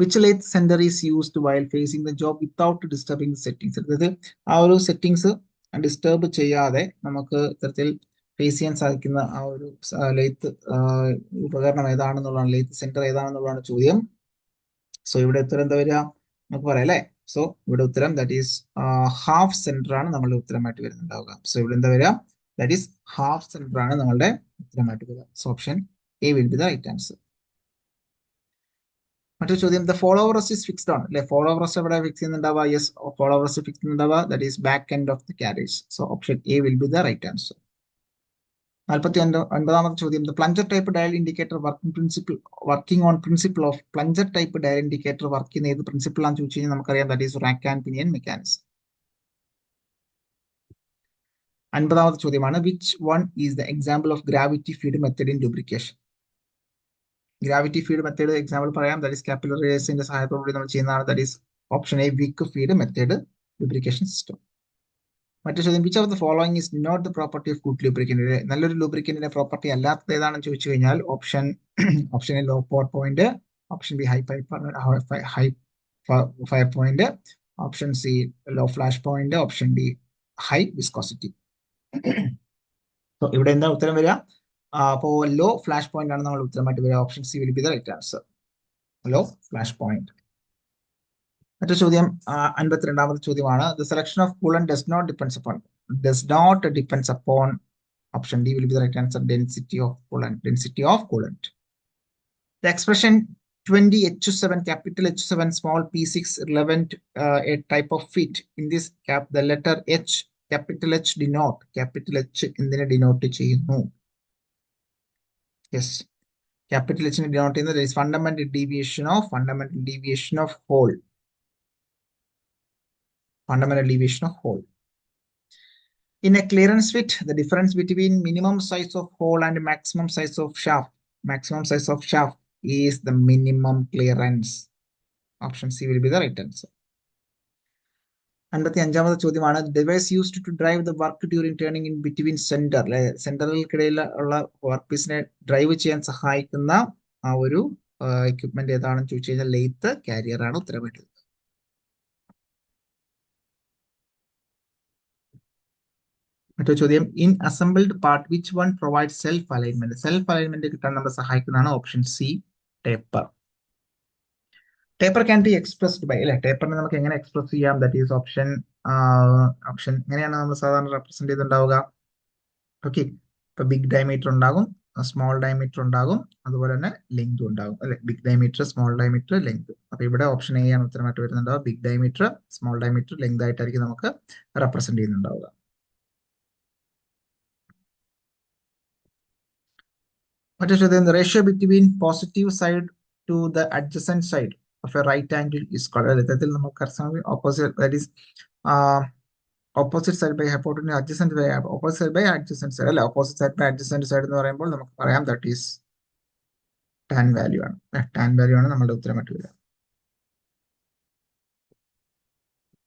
Which lathe center is used while facing the job without disturbing the settings? അതായത് ആ ഒരു സെറ്റിംഗ്സ് ഡിസ്റ്റർബ് ചെയ്യാതെ നമുക്ക് ഇത്തരത്തിൽ ഫേസ് ചെയ്യാൻ സാധിക്കുന്ന ആ ഒരു ലെയ്ത്ത് ഉപകരണം ഏതാണെന്നുള്ളതാണ്, ലെയ്ത്ത് സെന്റർ ഏതാണെന്നുള്ളതാണ് ചോദ്യം. സോ ഇവിടെ ഉത്തരം എന്താ വരിക നമുക്ക് പറയാം അല്ലെ. സോ ഇവിടെ ഉത്തരം ദാറ്റ് ഈസ് ഹാഫ് സെന്റർ ആണ് നമ്മളുടെ ഉത്തരമായിട്ട് വരുന്നുണ്ടാവുക. സോ ഇവിടെ എന്താ വരിക, ദാറ്റ് ഈസ് ഹാഫ് സെന്റർ ആണ് നമ്മളുടെ ഉത്തരമായിട്ട് വരിക. So option A will be the right answer. മറ്റൊരു ചോദ്യം, the follower rest is fixed on, അല്ലെ ഫോളോവർ റെസ്റ്റ് എവിടെ ഫിക്സ് ചെയ്യുന്നുണ്ടാവുക? യെസ്, ഫോളോവർ റെസ്റ്റ് ഫിക്സ് ചെയ്യുന്നുണ്ടാവുക, that is back end of the carriage. So option A will be the right answer. 49ാമത്തെ ചോദ്യം, the plunger type dial indicator working on principle of plunger type dial indicator work ചെയ്യുന്ന ഏത് പ്രിൻസിപ്പിൾ ആണെന്ന് ചോദിച്ചു കഴിഞ്ഞാൽ നമുക്കറിയാം, that is rack and pinion mechanism. 50ാമത്തെ ചോദ്യമാണ്, which one is the example of gravity feed method in lubrication. Gravity feed method example പറയാം, ദാറ്റ് ഈസ് കാപ്പിലറൈസിന്റെ സഹായത്തോടുകൂടി നമ്മൾ ചെയ്യുന്നതാണ്, that is option A wick feed method lubrication system. മറ്റു ചോദ്യം, which of the following is not the property of good lubricant. നല്ലൊരു ലൂബ്രിക്കന്റിന്റെ പ്രോപ്പർട്ടി അല്ലാത്തത് ഏതാണെന്ന് ചോദിച്ചു കഴിഞ്ഞാൽ option A low pour point, option B high fire point, option C law flash point, option D high viscosity. ഇവിടെ എന്താ ഉത്തരം വരിക? അപ്പോ ലോ ഫ്ലാഷ് പോയിന്റ് ആണ് നമ്മൾ ഉത്തരമായിട്ട് വരിക. Option C will be the right answer, low flash point. മറ്റു ചോദ്യം 52ാമത്തെ ചോദ്യമാണ്, the selection of coolant does not depends upon option D will be the right answer, density of coolant. The expression 20H7, capital H7, small p6 relevant a type of fit. In this the letter H, capital H എന്തിനെ ഡിനോട്ട് ചെയ്യുന്നു? യെസ്, capital H നെ ഡിനോട്ട് ചെയ്യുന്നത് is fundamental deviation of hole. In a clearance fit, the difference between minimum size of hole and maximum size of shaft is the minimum clearance. Option C will be the right answer. 55ാമത്തെ ചോദ്യമാണ്, device used to drive the work during turning in between സെന്ററുകൾക്കിടയിൽ ഉള്ള വർക്ക് പീസിനെ ഡ്രൈവ് ചെയ്യാൻ സഹായിക്കുന്ന ആ ഒരു എക്യുപ്മെന്റ് ഏതാണെന്ന് ചോദിച്ചു കഴിഞ്ഞാൽ ലെയ്ത്ത് കാരിയർ ആണ് ഉത്തരമായിട്ട്. മറ്റൊരു ചോദ്യം, in assembled part which one provide self alignment കിട്ടാൻ നമ്മളെ സഹായിക്കുന്നതാണ് option C taper. Taper can be expressed by, അല്ലെ, ടേപ്പറിനെ നമുക്ക് എങ്ങനെ എക്സ്പ്രസ് ചെയ്യാം? ദാറ്റ് ഈസ് ഓപ്ഷൻ എങ്ങനെയാണ് നമ്മൾ സാധാരണ റെപ്രസെന്റ് ചെയ്തിട്ടുണ്ടാവുക? ഓക്കെ, ഇപ്പൊ ബിഗ് ഡയമീറ്റർ ഉണ്ടാകും, സ്മോൾ ഡയമീറ്റർ ഉണ്ടാകും, അതുപോലെ തന്നെ ലെങ്ത് ഉണ്ടാകും, അല്ലെ, big diameter, small diameter, length. അപ്പൊ ഇവിടെ ഓപ്ഷൻ എ ആണ് ഉത്തരമായിട്ട് വരുന്നുണ്ടാവുക. Big diameter, small diameter, length ആയിട്ടായിരിക്കും നമുക്ക് റെപ്രസെന്റ് ചെയ്യുന്നുണ്ടാവുക. മറ്റൊരു ചോദ്യം, the ratio between positive side to the adjacent side of a right angle is called. ഇത്തരത്തിൽ നമുക്ക് opposite, that is opposite side by hypotenuse, adjacent by opposite side by adjacent side, അല്ല, opposite side by adjacent side എന്ന് പറയുമ്പോൾ നമുക്ക് പറയാം that is tan value ആണ്. tan value ആണ് നമ്മുടെ ഉത്തരമായിട്ട് വരിക.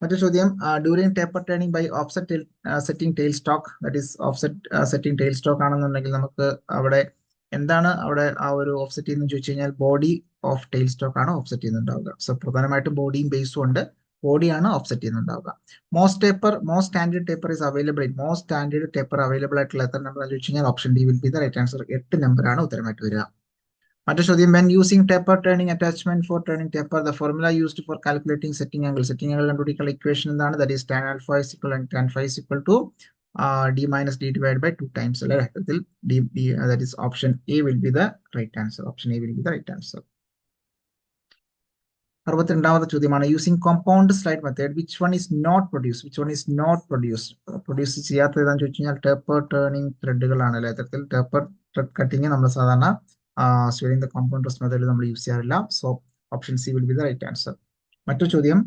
മറ്റൊരു ചോദ്യം, during taper turning by offset setting tail stock, that is offset setting tail stock ആണെന്നുണ്ടെങ്കിൽ നമുക്ക് അവിടെ എന്താണ് അവിടെ ആ ഒരു ഓഫ്സെറ്റ് ചെയ്യുന്നത് ചോദിച്ചു കഴിഞ്ഞാൽ ബോഡി ഓഫ് ടെയിൽ സ്റ്റോക്ക് ആണ് ഓഫ്സെറ്റ് ചെയ്യുന്നുണ്ടാവുക. സോ പ്രധാനമായിട്ടും ബോഡിയും ബേസും ഉണ്ട്, ബോഡിയാണ് ഓഫ്സെറ്റ് ചെയ്യുന്നുണ്ടാവുക. മോസ്റ്റ് സ്റ്റാൻഡേർഡ് ടേപ്പർ അവൈലബിൾ ആയിട്ടുള്ള എത്ര നമ്പർ ചോദിച്ചു കഴിഞ്ഞാൽ option D will be the right answer, 8 നമ്പറാണ് ഉത്തരമായിട്ട് വരിക. മറ്റൊരു ചോദ്യം, when using taper turning attachment for turning taper, the formula used for calculating setting angle കണ്ടുപിടിക്കാനുള്ള ഇക്വേഷൻ എന്താണ്? That is tan alpha is equal to d minus d divided by 2 times. That is option A will be the right answer. 62ാമത്തെ ചോദ്യമാണ്, using compound slide method, which one is not produced? Produce ചെയ്യാത്ത ഏതാണെന്ന് ചോദിച്ചു കഴിഞ്ഞാൽ ടേപ്പർ ടേണിംഗ് ത്രെഡുകളാണ്, അല്ലെ. അത്തരത്തിൽ ടേപ്പർ ത്രെഡ് കട്ടിങ് നമ്മൾ സാധാരണ സ്വേഡിംഗ് ദ കോമ്പൗണ്ട് ഡ്രസ് മെത്തേഡിൽ നമ്മൾ യൂസ് ചെയ്യാറില്ല. So option C will be the right answer. മറ്റൊരു ചോദ്യം,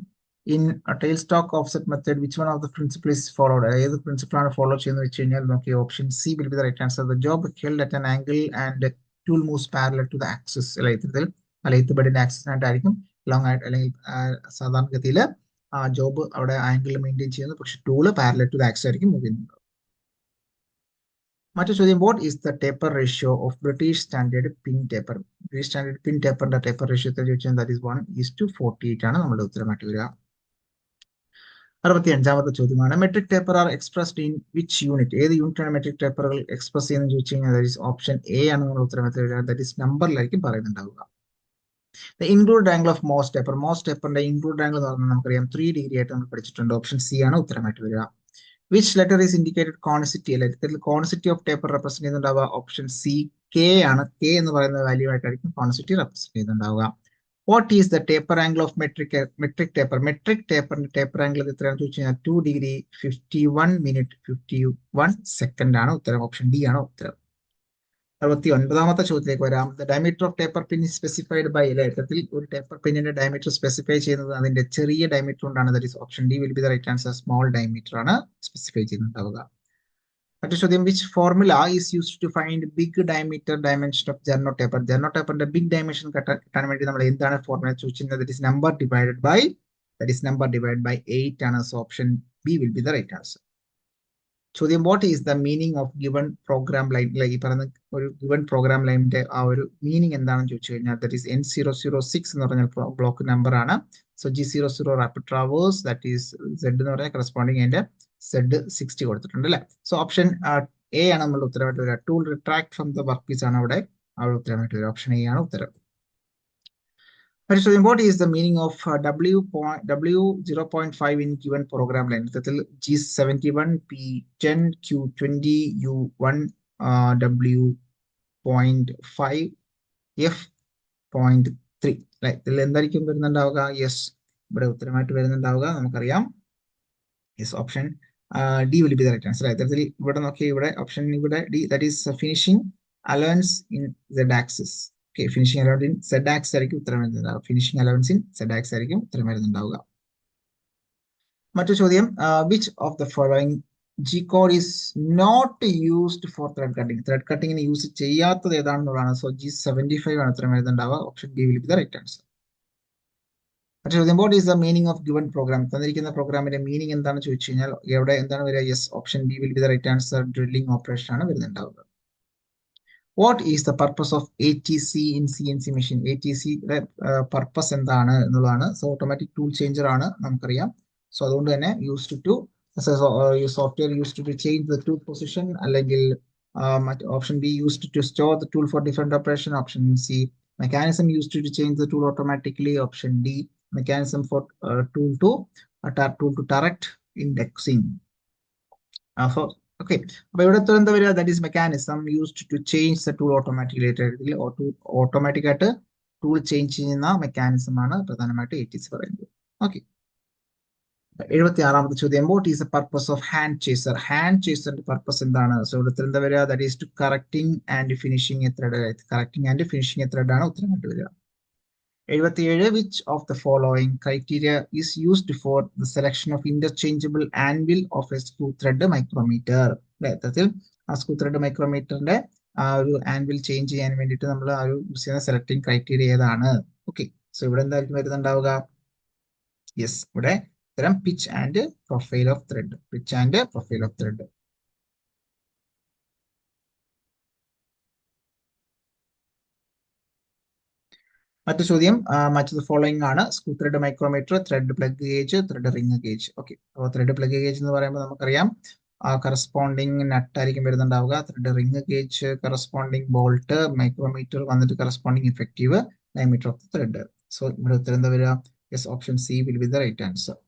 in tail stock offset method which one of the principle is followed? ഏത് പ്രിൻസിപ്പിൾ ആണ് ഫോളോ ചെയ്യുന്നത് വെച്ച് കഴിഞ്ഞാൽ നോക്കി, option C will be the right answer. The job held at an angle and tool moves parallel to the axis. അല്ലെ, ഇത്തരത്തിൽ ലെയ്ത്ത് ബെഡിന്റെ ആക്സിസിനായിട്ടായിരിക്കും ലോങ് ആയിട്ട്, അല്ലെങ്കിൽ സാധാരണഗതിയിൽ ജോബ് അവിടെ ആംഗിൾ മെയിൻറ്റെയിൻ ചെയ്യുന്നു, പക്ഷെ tool parallel to the axis ആയിരിക്കും മൂവ് ചെയ്യുന്നത്. മറ്റൊരു ചോദ്യം, what is the taper ratio of British standard pin taper? British standard pin ടേപ്പറിന്റെ ടേപ്പർ റേഷ്യോ ചോദിച്ചാൽ ദാറ്റ് ഈസ് 1:48 ആണ് നമ്മുടെ ഉത്തരമായിട്ട് വരിക. 65ാമത്തെ ചോദ്യമാണ്, metric taper are expressed in which unit? ഏത് യൂണിറ്റാണ് മെട്രിക് ടേപ്പറുകൾ എക്സ്പ്രസ് ചെയ്യുന്നത് ചോദിച്ചു കഴിഞ്ഞാൽ ദാറ്റ് ഈസ് ഓപ്ഷൻ എ ആണ് നമ്മുടെ ഉത്തരമായിട്ട് വരിക. ദാറ്റ് ഈസ് നമ്പറിലായിരിക്കും പറയുന്നുണ്ടാവുക. The included angle of most taperന്റെ included angle എന്ന് പറഞ്ഞാൽ നമുക്കറിയാം 3 ഡിഗ്രി ആയിട്ട് നമ്മൾ പഠിച്ചിട്ടുണ്ട്. ഓപ്ഷൻ സി ആണ് ഉത്തരമായിട്ട് വരിക. Which letter is indicated conicity? അല്ലെ, കോൺസിറ്റി ഓഫ് ടേപ്പർ റെപ്രസെന്റ് ചെയ്യുന്നുണ്ടാവുക. ഓപ്ഷൻ സി കെ ആണ്. കെ എന്ന് പറയുന്ന വാല്യൂ ആയിട്ടായിരിക്കും കോൺസിറ്റി റെപ്രസെന്റ് ചെയ്യുന്നുണ്ടാവുക. What is the taper angle of metric taper? Metric ടേപ്പറിന്റെ ടേപ്പർ ആംഗിൾ എത്രയാണെന്ന് ചോദിച്ചു കഴിഞ്ഞാൽ 2 ഡിഗ്രി 51 മിനിറ്റ് 51 സെക്കൻഡ് ആണ് ഉത്തരം. ഓപ്ഷൻ ഡി ആണ് ഉത്തരം. 69ാമത്തെ ചോദ്യത്തിലേക്ക് വരാം. The diameter of taper pin specified by യഥാർത്ഥത്തിൽ ഒരു ടേപ്പർ പിന്നിന്റെ ഡയമീറ്റർ സ്പെസിഫൈ ചെയ്യുന്നത് അതിന്റെ ചെറിയ ഡയമീറ്റർ കൊണ്ടാണ്. That is option D will be the right answer. Small diameter ആണ് സ്പെസിഫൈ ചെയ്യുന്നുണ്ടാവുക. മറ്റു ചോദ്യം, which formula is used to find big diameter dimension of Jarno taper. Jarno ടേപ്പറിന്റെ ബിഗ് ഡയമെൻഷൻ കിട്ടാൻ വേണ്ടി നമ്മൾ എന്താണ് ഫോർമുല ചോദിച്ചിരുന്നത്? That is number divided by 8 ആണ്. So option B will be the right answer. ചോദ്യം, what is the meaning of given program line. ഈ പറയുന്ന ഒരു ഗിവൺ പ്രോഗ്രാം ലൈനിന്റെ ആ ഒരു മീനിങ് എന്താണെന്ന് ചോദിച്ചു കഴിഞ്ഞാൽ ദാറ്റ് ഈസ് N006 എന്ന് പറഞ്ഞ ബ്ലോക്ക് നമ്പർ ആണ്. So G00 rapid traverse, that is Z എന്ന് പറഞ്ഞ കറസ്പോണ്ടിങ് അതിന്റെ Z60 കൊടുത്തിട്ടുണ്ട് അല്ലെ. സോ ഓപ്ഷൻ എ ആണ് നമ്മളുടെ ഉത്തരവായിട്ട് വരിക. Tool retract from the work piece ആണ് അവിടെ ഉത്തരവായിട്ട് വരിക. ഓപ്ഷൻ എ ആണ് ഉത്തരം. What is the meaning of W0.5 in given program line? G71, P10, Q20, U1, W.5, F.3. ഇതിൽ എന്തായിരിക്കും വരുന്നുണ്ടാവുക? യെസ്, ഇവിടെ ഉത്തരമായിട്ട് വരുന്നുണ്ടാവുക നമുക്കറിയാം. Yes, option D will be the right answer. ഇത്തരത്തിൽ ഇവിടെ നോക്കി, ഇവിടെ ഓപ്ഷൻ ഇവിടെ D, that is finishing allowance in Z axis. Okay, finishing allowance in Z axis ആയിരിക്കും ഉത്തരം വരുന്നുണ്ടാവുക. Finishing allowance in Z axis ആയിരിക്കും ഉത്തരം വരുന്നുണ്ടാവുക. മറ്റു ചോദ്യം, which of the following G code is not used for thread cutting. Thread കട്ടിങ്ങിന് യൂസ് ചെയ്യാത്തത് ഏതാണെന്നുള്ളതാണ്. സോ G75 ആണ് ഉത്തരം വരുന്നുണ്ടാവുക. Option D will be the right answer. മറ്റു ചോദ്യം, what is the meaning of given program. തന്നിരിക്കുന്ന പ്രോഗ്രാമിന്റെ മീനിങ് എന്താണെന്ന് ചോദിച്ചു കഴിഞ്ഞാൽ എവിടെ എന്താണ് വരിക? Yes, option B will be the right answer. Drilling operation ആണ് വരുന്നുണ്ടാവുക. What is the purpose of ATC in CNC machine. ATCയുടെ പർപ്പസ് എന്താണ് എന്നുള്ളതാണ്. സോ ഓട്ടോമാറ്റിക് ടൂൾ ചേഞ്ചർ ആണ് നമുക്കറിയാം. സോ അതുകൊണ്ട് തന്നെ used to software used to change the tool position, അല്ലെങ്കിൽ option B used to store the tool for different operation. Option C mechanism used to change the tool automatically. Option D mechanism for tool to direct indexing. Okay, അപ്പൊ ഇവിടെ എന്താ വരിക? That is mechanism used to change the tool automatically. Automatic ആയിട്ട് ടൂൾ ചേഞ്ച് ചെയ്യുന്ന മെക്കാനിസം ആണ് പ്രധാനമായിട്ട് ATC പറയുന്നത്. ഓക്കെ, 76ാമത്തെ ചോദ്യം, what is the purpose of hand chaser. Hand ചേസറിന്റെ പർപ്പസ് എന്താണ്? സോ ഇവിടെ എന്താ വരിക? That is to correcting and finishing a thread. Correcting and finishing a thread ആണ് ഉത്തരമായിട്ട് വരിക. 77, which of the following criteria is used for the selection of interchangeable anvil of a screw thread micrometer. യഥാർത്ഥത്തിൽ ആ സ്ക്രൂ ത്രെഡ് മൈക്രോമീറ്ററിന്റെ ആ ഒരു ആൻവിൽ ചേഞ്ച് ചെയ്യാൻ വേണ്ടിയിട്ട് നമ്മൾ ആ ഒരു യൂസ് ചെയ്യുന്ന സെലക്ടിങ് ക്രൈറ്റീരിയ ഏതാണ്? ഓക്കെ, സോ ഇവിടെ എന്തായിരിക്കും വരുന്നുണ്ടാവുക? യെസ്, ഇവിടെ ഇത്തരം pitch and profile of thread. Pitch and profile of thread. മറ്റു ചോദ്യം, മറ്റു ഫോളോയിങ് ആണ്. Screw thread micrometer, thread plug gauge, thread ring gauge. Okay, അപ്പോൾ ത്രെഡ് പ്ലഗ് ഗേജ് എന്ന് പറയുമ്പോൾ നമുക്കറിയാം കറസ്പോണ്ടിങ് നട്ട് ആയിരിക്കും വരുന്നുണ്ടാവുക. Thread ring gauge corresponding bolt, micrometer വന്നിട്ട് corresponding effective diameter of the thread. So ഇവിടെ ഉത്തരം എന്താ വരിക? Yes, option C will be the right answer.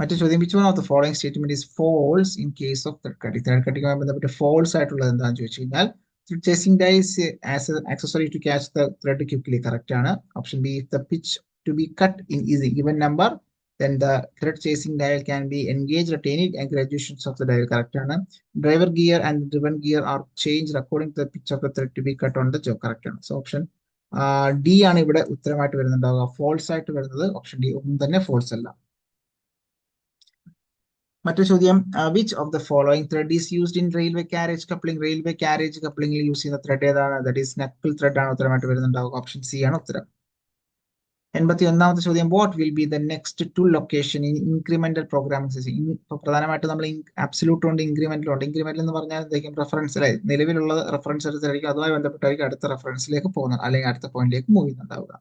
മറ്റു ചോദ്യം, which one of the following statement is false in case of thread cutting. Thread കട്ടിംഗുമായി ബന്ധപ്പെട്ട് ഫോൾസ് ആയിട്ടുള്ളത് എന്താണെന്ന് ചോദിച്ചു കഴിഞ്ഞാൽ thread chasing die is as an accessory to catch the thread quickly. Correct ആണ്. Option B, if the pitch to be cut in is a given number, then the thread chasing dial can be engaged at any graduations of the dial. Correct ആണ്. Driver gear and driven gear are changed according to the pitch of the thread to be cut on the job. Correct ആണ്. So option D ആണ് ഇവിടെ ഉത്തരമായിട്ട് വരുന്നുണ്ടാവുക. ഫോൾസ് ആയിട്ട് വരുന്നത് ഓപ്ഷൻ ഡി ഒന്നും തന്നെ ഫോൾസ് അല്ല. മറ്റു ചോദ്യം, which of the following thread is used in railway carriage coupling. Railway carriage കപ്ലിംഗിൽ യൂസ് ചെയ്യുന്ന ത്രെഡ് ഏതാണ്? ദാറ്റ് ഈസ് നക്കിൾ ത്രെഡ് ആണ് ഉത്തരമായിട്ട് വരുന്നുണ്ടാവുക. ഓപ്ഷൻ സി ആണ് ഉത്തരം. 81ാമത്തെ ചോദ്യം, what will be the next tool location in incremental programming system. ഇപ്പൊ പ്രധാനമായിട്ട് നമ്മൾ അബ്സല്യൂട്ട് ഉണ്ട്, ഇൻക്രിമെന്റൽ ഉണ്ട്. ഇൻക്രിമെന്റൽ എന്ന് പറഞ്ഞാൽ എന്തെങ്കിലും റെഫറൻസ് അല്ലെ, നിലവിലുള്ള റെഫറൻസ് എടുത്തായിരിക്കും അതുമായി ബന്ധപ്പെട്ടായിരിക്കും അടുത്ത റെഫറൻസിലേക്ക് പോകുന്നത്, അല്ലെങ്കിൽ അടുത്ത പോയിന്റിലേക്ക് മൂവ് ചെയ്യുന്നുണ്ടാവുക.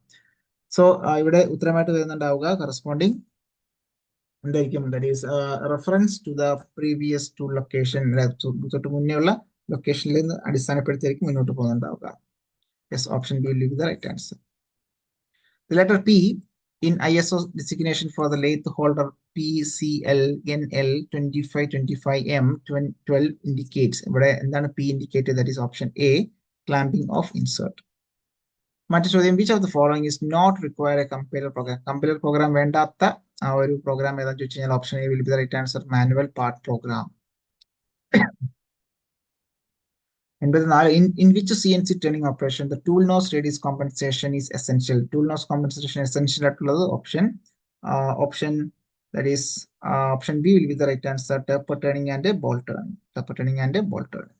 സോ ഇവിടെ ഉത്തരമായിട്ട് വരുന്നുണ്ടാവുക കറസ്പോണ്ടിങ് എന്തായിരിക്കും? That is reference to the previous tool location. തൊട്ട് മുന്നേ ഉള്ള ലൊക്കേഷനിൽ നിന്ന് അടിസ്ഥാനപ്പെടുത്തിയായിരിക്കും മുന്നോട്ട് പോകുന്നുണ്ടാവുക. Yes, option B will be the right answer. The letter P in ISO designation for the lathe holder PCL NL 2525M 12 indicates. ഇവിടെ എന്താണ് P indicated? That is option A, clamping of insert. മറ്റു ചോദ്യം, which of the following is not require a compiler program. Compiler program വേണ്ടാത്ത ആ ഒരു പ്രോഗ്രാം ഏതാണെന്ന് ചോദിച്ചു കഴിഞ്ഞാൽ option A will be the right answer. Manual part program. 84 in which CNC turning operation the tool nose radius compensation is essential. Tool nose compensation essential ആയിട്ടുള്ളത് option that is option B will be the right answer. Taper turning and ball turning. Taper turning and ball turning.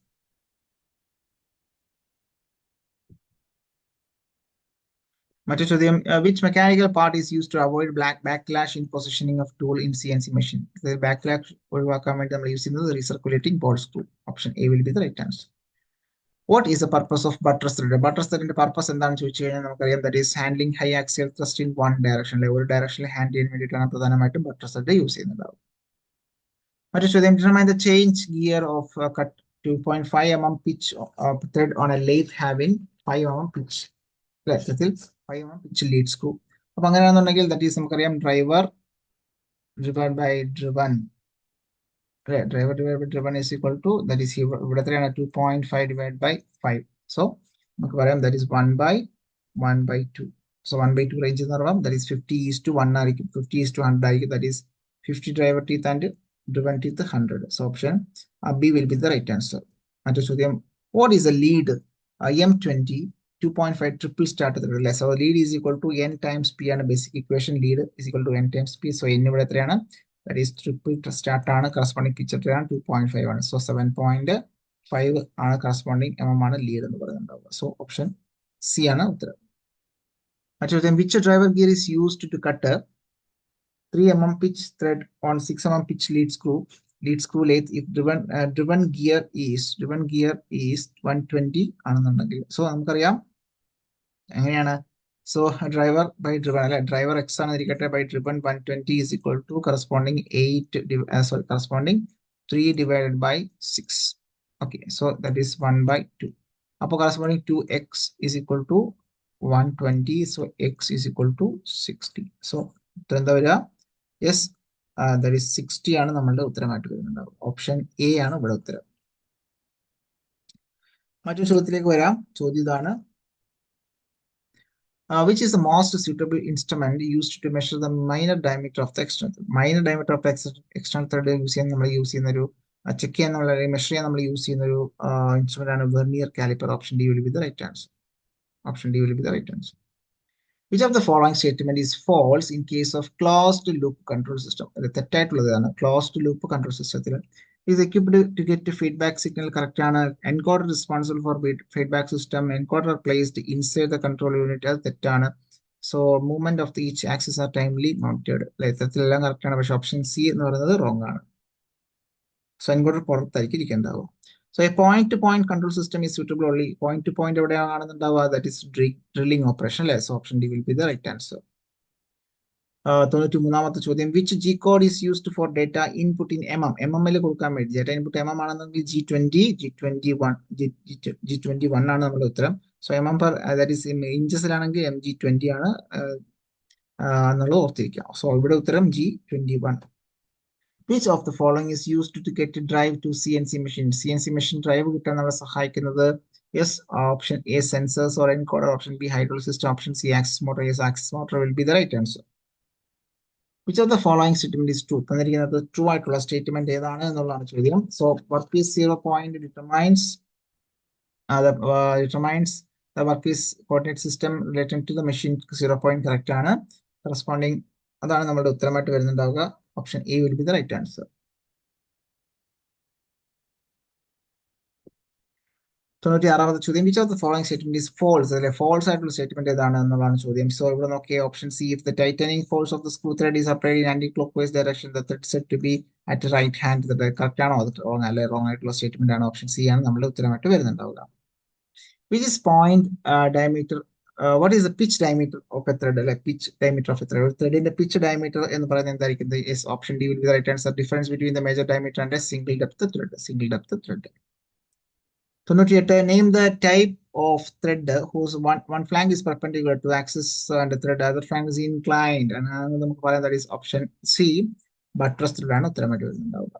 മറ്റു ചോദ്യം which mechanical part is used to avoid backlash in positioning of tool in CNC machine? Backlash ഒഴിവാക്കാൻ വേണ്ടി നമ്മൾ യൂസ് ചെയ്യുന്നത് recirculating ball screw. Option A will be the right answer. What is the purpose of buttress thread? Buttress thread purpose എന്താണെന്ന് ചോദിച്ചു കഴിഞ്ഞാൽ നമുക്കറിയാം that is handling high axial thrust in one direction. ഒരു ഡയറക്ഷനിൽ ഹാൻഡ് ചെയ്യാൻ വേണ്ടിയിട്ടാണ് പ്രധാനമായിട്ടും ബട്ടർസ് ത്രെഡ് യൂസ് ചെയ്യുന്നുണ്ടാവും. മറ്റു ചോദ്യം determine the change gear of cut 2.5 mm pitch thread on a lathe having 5 mm pitch. യഥാർത്ഥത്തിൽ 5 mm pitch lead screw. അപ്പൊ അങ്ങനെയാണെന്നുണ്ടെങ്കിൽ that is നമുക്കറിയാം driver divided by driven. Driver divided by driven is equal to that is ഇവിടെ എത്രയാണ് 2.5 divided by 5. So നമുക്ക് പറയാം that is 1/2. So 1/2 range എന്ന് പറയുമ്പോൾ that is 50:1 ആയിരിക്കും. 50:100 ആയിരിക്കും. That is 50 driver teeth and driven teeth 100. So option B will be the right answer. മറ്റു ചോദ്യം what is the lead M20 2.5 triple start thread? So lead is equal to n times p ആണ് basic equation. Lead is equal to n times p. So n ഇവിടെ എത്രയാണ്? That is triple start ആണ് corresponding pitch എത്രയാണ് 2.5 ആണ്. So 7.5 ആണ് corresponding mm ആണ് lead എന്ന് പറയുന്നുണ്ടാവുക. So option C ആണ് ഉത്തരം. മറ്റു ചോദ്യം which driver gear is used to cut a 3 mm pitch thread on 6 mm pitch lead screw lathe if driven gear is 120 ആണെന്നുണ്ടെങ്കിൽ. So നമുക്കറിയാം എങ്ങനെയാണ് so driver by driven അല്ലെ driver x ആണെന്നിരിക്കട്ടെ by driven 120 is equal to corresponding 3 divided by 6. Okay, so that is 1/2. അപ്പോൾ corresponding to x is equal to 120. So x is equal to 60. So എന്താ വരിക? Yes, that is 60 ആണ് നമ്മളുടെ ഉത്തരമായിട്ട് വരുന്നുണ്ടാവും. ഓപ്ഷൻ എ ആണ് ഇവിടെ ഉത്തരം. മറ്റൊരു ചോദ്യത്തിലേക്ക് വരാം. ചോദ്യം ഇതാണ് which is the most suitable instrument used to measure the minor diameter of the external thread? Minor diameter of the external thread use ചെയ്യാൻ നമ്മൾ യൂസ് ചെയ്യുന്ന ഒരു ചെക്ക് ചെയ്യാൻ നമ്മൾ മെഷർ ചെയ്യാൻ നമ്മൾ യൂസ് ചെയ്യുന്ന ഒരു ഇൻസ്ട്രുമെന്റ് ആണ് vernier calliper. Option D will be the right answer. Option D will be the right answer. Which of the following statement is false in case of closed loop control system? തെറ്റായിട്ടുള്ളതാണ്. Closed loop control system is equipped to get feedback signal correct ആണ്. Encoder responsible for feedback system. Encoder placed inside the control unit. അത് തെറ്റാണ്. So movement of the each axis are timely mounted. ഇത്തരത്തിലെല്ലാം കറക്റ്റ് ആണ്. പക്ഷെ ഓപ്ഷൻ സി എന്ന് പറയുന്നത് റോങ് ആണ്. So encoder പുറത്തായിരിക്കും ഇരിക്കേണ്ടാവുക. So a point-to-point control system is suitable only. Point-to-point എവിടെയാണെന്നുണ്ടാവുക? That is drilling operation അല്ലേ? So option D will be the right answer. 93ാമത്തെ ചോദ്യം which G code is used for data input in mm? mm കൊടുക്കാൻ വേണ്ടി data input mm ആണെന്നെങ്കിൽ G20, G21 ആണ് നമ്മുടെ ഉത്തരം. So mm per that is ഇഞ്ചസിലാണെങ്കിൽ MG20 ആണ് എന്നുള്ളത് ഓർത്തിരിക്കാം. So ഇവിടെ ഉത്തരം G21. Which of the following is used to get a drive to CNC machine? CNC machine drive കിട്ടാൻ നമ്മളെ സഹായിക്കുന്നത് yes option A sensors or encoder, option B hydraulic system, option C axis motor. Yes, axis motor will be the right answer. Which of the following statement is true? തന്നിരിക്കുന്നത് ട്രൂ ആയിട്ടുള്ള സ്റ്റേറ്റ്മെന്റ് ഏതാണ് എന്നുള്ളതാണ് ചോദ്യം. So workpiece 0 point determines the workpiece coordinate system related to the machine 0 point correct ആണ്. Corresponding അതാണ് നമ്മുടെ ഉത്തരമായിട്ട് വരുന്നുണ്ടാവുക. Option A will be the right answer. 96ാമത്തെ ചോദ്യം which of the following statement is false? അല്ലെ false ആയിട്ടുള്ള സ്റ്റേറ്റ്മെന്റ് ഏതാണ് എന്നുള്ളതാണ് ചോദ്യം. So ഇവിടെ നോക്കിയേ option C if the tightening force of the screw thread is applied in anti-clockwise direction the thread said to be at right hand. Correct ആണോ? അത് റോങ് അല്ലെ? റോങ് ആയിട്ടുള്ള സ്റ്റേറ്റ്മെന്റ് ആണ്. ഓപ്ഷൻ സി ആണ് നമ്മുടെ ഉത്തരമായിട്ട് വരുന്നുണ്ടാവുക. Which is point diameter what is the pitch diameter of a thread? Like pitch diameter of a thread. Threadന്റെ pitch diameter എന്ന് പറയുന്നത് എന്തായിരിക്കും? Yes, option D will be the right answer. Difference between the major diameter and a single depth thread. 98. Name the type of thread whose one flank is perpendicular to axis and the thread other flank is inclined. And നമുക്ക് പറയാം that is option C. Buttress thread ആണ് ഉത്തരമായിട്ട് വരുന്നുണ്ടാവുക.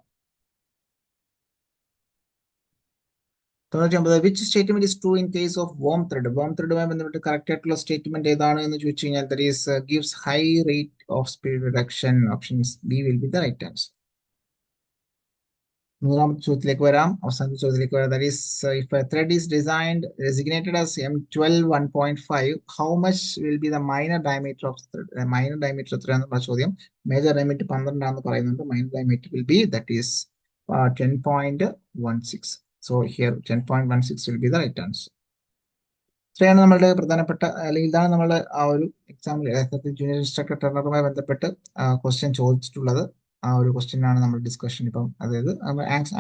99. Which statement is true in case of worm thread? Worm threadുമായി ബന്ധപ്പെട്ട് കറക്റ്റ് ആയിട്ടുള്ള സ്റ്റേറ്റ്മെന്റ് ഏതാണ് എന്ന് ചോദിച്ചു കഴിഞ്ഞാൽ that is gives high rate of speed reduction. Option B will be the right answer. മൂന്നാമത്തെ ചോദ്യത്തിലേക്ക് വരാം. അവസാനത്തെ ചോദ്യത്തിലേക്ക് വരാം. That is if a thread is designated as M12 1.5, how much will be the minor diameter of thread? Minor diameter എത്രയാണെന്നുള്ള ചോദ്യം. മേജർ ഡയമീറ്റർ 12 ആണെന്ന് പറയുന്നുണ്ട്. Minor diameter will be that is 10.16. So here 10.16 will be the right answer. ഇത്രയാണ് നമ്മളുടെ പ്രധാനപ്പെട്ട, അല്ലെങ്കിൽ ഇതാണ് നമ്മളുടെ ആ ഒരു എക്സാമിൽ ജൂനിയർ ഇൻസ്ട്രക്ടർ ടെർണറുമായി ബന്ധപ്പെട്ട് ക്വസ്റ്റ്യൻ ചോദിച്ചിട്ടുള്ളത്. ആ ഒരു ക്വസ്റ്റ്യൻ ആണ് നമ്മൾ ഡിസ്കഷൻ ഇപ്പം, അതായത്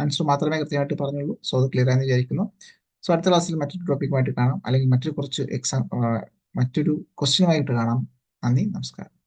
ആൻസർ മാത്രമേ കൃത്യമായിട്ട് പറഞ്ഞുള്ളൂ. സോ അത് ക്ലിയർ ആയെന്ന് വിചാരിക്കുന്നു. സോ അടുത്ത ക്ലാസ്സിൽ മറ്റൊരു ടോപ്പിക്കുമായിട്ട് കാണാം, അല്ലെങ്കിൽ മറ്റൊരു ക്വസ്റ്റ്യനുമായിട്ട് കാണാം. നന്ദി, നമസ്കാരം.